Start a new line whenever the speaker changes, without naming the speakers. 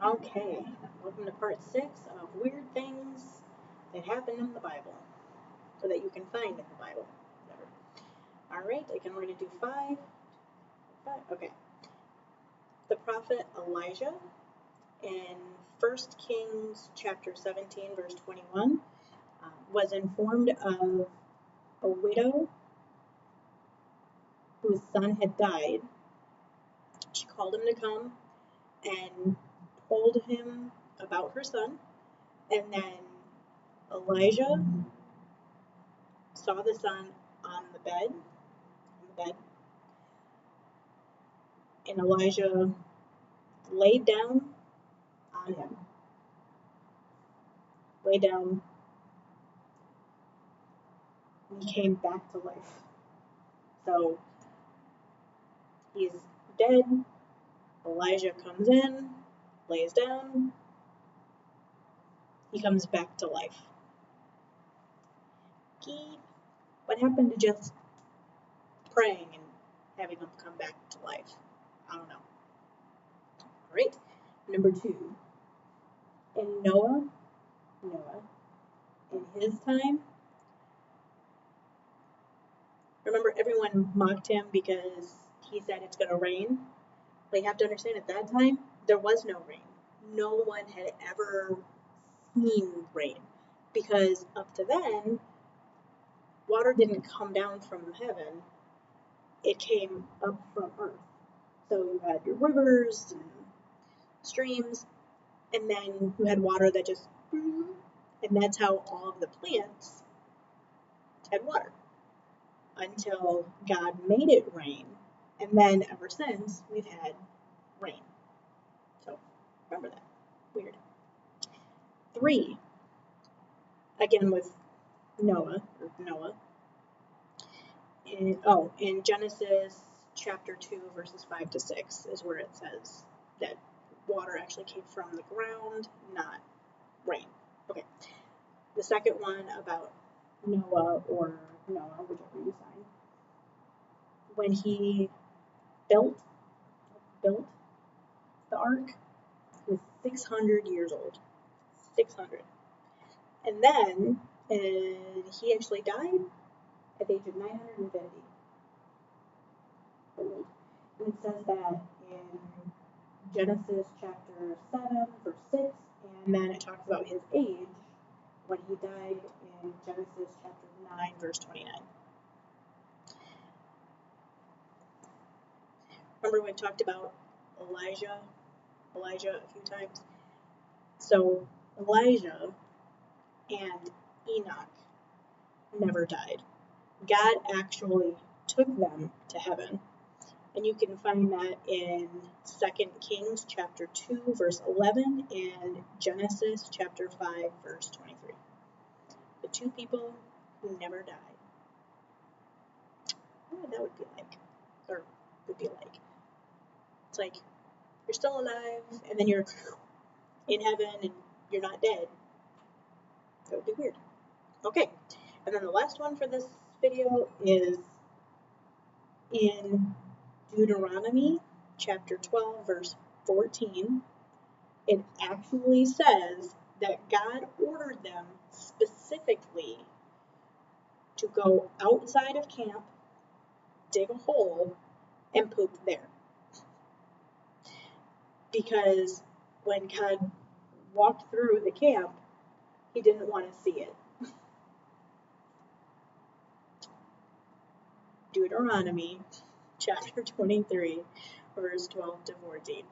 Okay, welcome to part 6 of weird things that happen in the Bible, so that you can find in the Bible. Alright, again we're going to do 5. Okay. The prophet Elijah in 1 Kings chapter 17 verse 21 was informed of a widow whose son had died. She called him to come and told him about her son, and then Elijah saw the son on the bed, and Elijah laid down on him, and he came back to life. So he's dead. Elijah comes in, lays down, he comes back to life. What happened to just praying and having him come back to life? I don't know. Alright, number 2. In Noah, in his time, remember everyone mocked him because he said it's going to rain? But you have to understand, at that time, there was no rain. No one had ever seen rain, because up to then, water didn't come down from heaven, it came up from earth. So you had your rivers and streams, and then you had water that just, and that's how all of the plants had water, until God made it rain, and then ever since we've had rain. So remember that. Weird. 3, again with Noah. In Genesis chapter 2 verses 5 to 6 is where it says that water actually came from the ground, not rain. Okay. The second one about Noah, or Noah, whichever you sign, when he built the ark, he was 600 years old. 600. And then he actually died at the age of 950. Old. And it says that in Genesis chapter 7 verse 6, and then it talks about his age when he died in Genesis chapter 9 verse 29. Remember we talked about Elijah a few times? So Elijah and Enoch never died. God actually took them to heaven. And you can find that in 2 Kings chapter 2 verse 11 and Genesis chapter 5 verse 23. The 2 people who never died. I wonder what that would be like. Or would be like. It's like you're still alive and then you're in heaven and you're not dead. That would be weird. Okay. And then the last one for this video is in Deuteronomy chapter 12 verse 14. It actually says that God ordered them specifically to go outside of camp, dig a hole, and poop there. Because when God walked through the camp, he didn't want to see it. Deuteronomy chapter 23 verse 12 to 14.